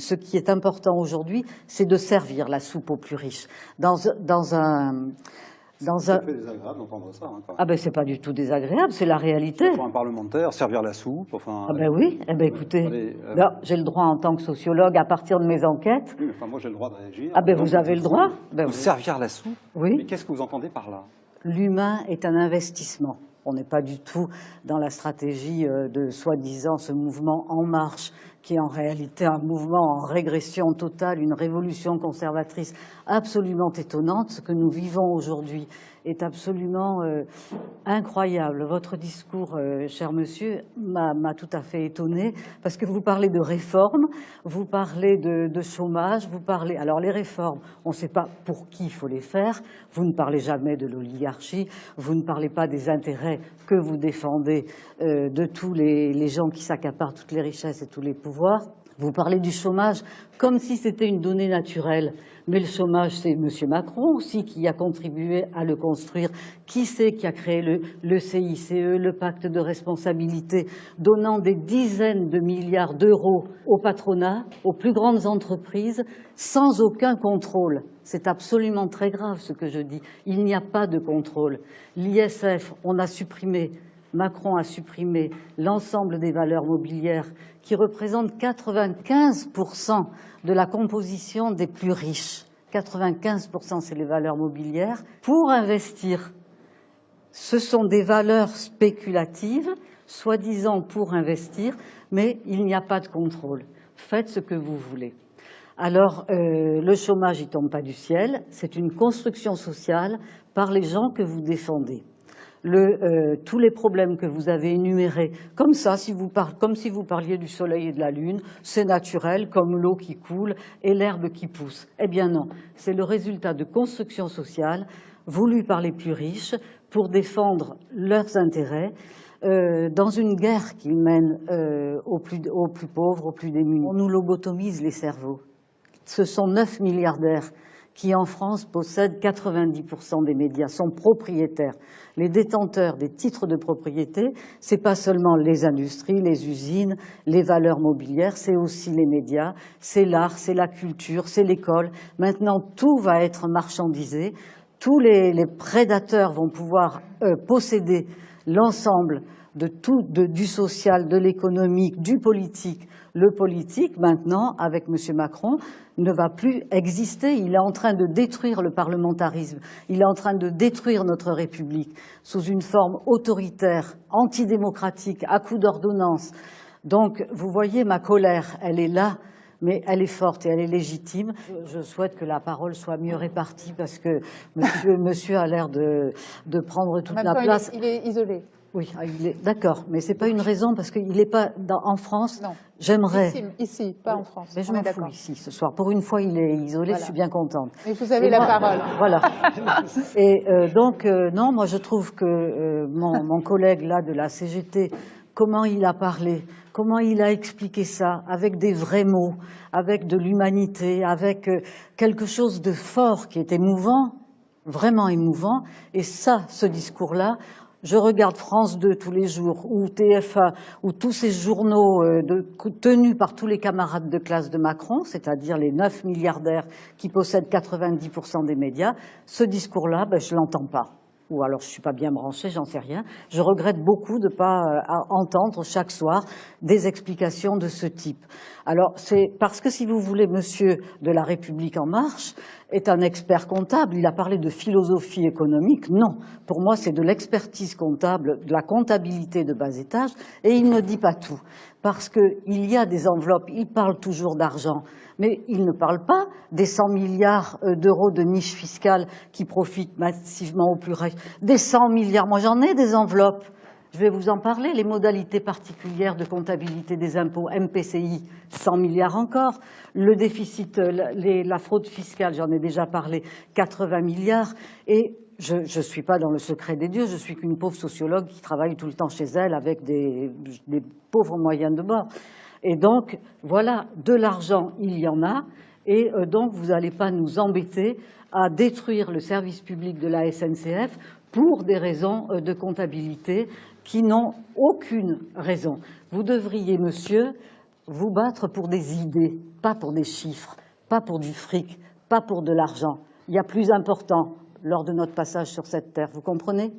Ce qui est important aujourd'hui, c'est de servir la soupe aux plus riches. C'est désagréable d'entendre ça. Hein, quand même. Ah ben c'est pas du tout désagréable, c'est la réalité. Pour un parlementaire, servir la soupe, enfin... Ah ben oui, eh ben écoutez, j'ai le droit en tant que sociologue, à partir de mes enquêtes... Oui, enfin moi j'ai le droit de réagir. Ah ben vous avez le droit. Ben oui. Servir la soupe? Oui. Mais qu'est-ce que vous entendez par là? L'humain est un investissement. On n'est pas du tout dans la stratégie de soi-disant ce mouvement En Marche, qui est en réalité un mouvement en régression totale, une révolution conservatrice absolument étonnante. Ce que nous vivons aujourd'hui est absolument incroyable. Votre discours, cher monsieur, m'a tout à fait étonné, parce que vous parlez de réformes, vous parlez de chômage, vous parlez... Alors les réformes, on ne sait pas pour qui il faut les faire, vous ne parlez jamais de l'oligarchie, vous ne parlez pas des intérêts que vous défendez de tous les gens qui s'accaparent toutes les richesses et tous les pouvoirs. Vous parlez du chômage comme si c'était une donnée naturelle. Mais le chômage, c'est M. Macron aussi qui a contribué à le construire. Qui c'est qui a créé le CICE, le pacte de responsabilité, donnant des dizaines de milliards d'euros au patronat, aux plus grandes entreprises, sans aucun contrôle. C'est absolument très grave ce que je dis. Il n'y a pas de contrôle. L'ISF, on a supprimé. Macron a supprimé l'ensemble des valeurs mobilières qui représentent 95% de la composition des plus riches. 95%, c'est les valeurs mobilières. Pour investir, ce sont des valeurs spéculatives, soi-disant pour investir, mais il n'y a pas de contrôle. Faites ce que vous voulez. Alors, le chômage, il tombe pas du ciel. C'est une construction sociale par les gens que vous défendez. Tous les problèmes que vous avez énumérés, comme ça, comme si vous parliez du soleil et de la lune, c'est naturel, comme l'eau qui coule et l'herbe qui pousse. Eh bien non, c'est le résultat de construction sociale voulue par les plus riches pour défendre leurs intérêts dans une guerre qu'ils mènent aux plus pauvres, aux plus démunis. On nous lobotomise les cerveaux. Ce sont 9 milliardaires qui en France possèdent 90% des médias, sont propriétaires. Les détenteurs des titres de propriété, c'est pas seulement les industries, les usines, les valeurs mobilières, c'est aussi les médias, c'est l'art, c'est la culture, c'est l'école. Maintenant, tout va être marchandisé. Tous les prédateurs vont pouvoir posséder l'ensemble de tout, du social, de l'économique, du politique. Le politique, maintenant, avec M. Macron, ne va plus exister. Il est en train de détruire le parlementarisme. Il est en train de détruire notre République sous une forme autoritaire, antidémocratique, à coup d'ordonnance. Donc, vous voyez, ma colère, elle est là, mais elle est forte et elle est légitime. Je souhaite que la parole soit mieux répartie parce que monsieur a l'air de prendre toute la place. Il est isolé. Oui, d'accord, mais c'est pas une raison parce qu'il n'est pas en France. Non. J'aimerais. Ici, pas en France. Mais je m'en fous ici ce soir. Pour une fois, il est isolé, voilà. Je suis bien contente. Mais vous avez la parole. Voilà. Et donc, non, moi je trouve que mon collègue là de la CGT, comment il a parlé, comment il a expliqué ça, avec des vrais mots, avec de l'humanité, avec quelque chose de fort qui est émouvant, vraiment émouvant. Et ça, ce discours-là, je regarde France 2 tous les jours, ou TF1, ou tous ces journaux tenus par tous les camarades de classe de Macron, c'est-à-dire les 9 milliardaires qui possèdent 90% des médias. Ce discours-là, ben, je l'entends pas. Ou alors je suis pas bien branchée, j'en sais rien. Je regrette beaucoup de pas entendre chaque soir des explications de ce type. Alors c'est parce que si vous voulez, monsieur de la République en marche est un expert comptable. Il a parlé de philosophie économique. Non, pour moi c'est de l'expertise comptable, de la comptabilité de bas étage, et il ne dit pas tout. Parce qu'il y a des enveloppes, il parle toujours d'argent, mais il ne parle pas des 100 milliards d'euros de niche fiscale qui profitent massivement aux plus riches. Des 100 milliards, moi j'en ai des enveloppes. Je vais vous en parler, les modalités particulières de comptabilité des impôts, MPCI, 100 milliards encore. Le déficit, la fraude fiscale, j'en ai déjà parlé, 80 milliards. Et je ne suis pas dans le secret des dieux, je suis qu'une pauvre sociologue qui travaille tout le temps chez elle avec des pauvres moyens de bord. Et donc, voilà, de l'argent, il y en a. Et donc, vous n'allez pas nous embêter à détruire le service public de la SNCF pour des raisons de comptabilité qui n'ont aucune raison. Vous devriez, monsieur, vous battre pour des idées, pas pour des chiffres, pas pour du fric, pas pour de l'argent. Il y a plus important lors de notre passage sur cette terre, vous comprenez ?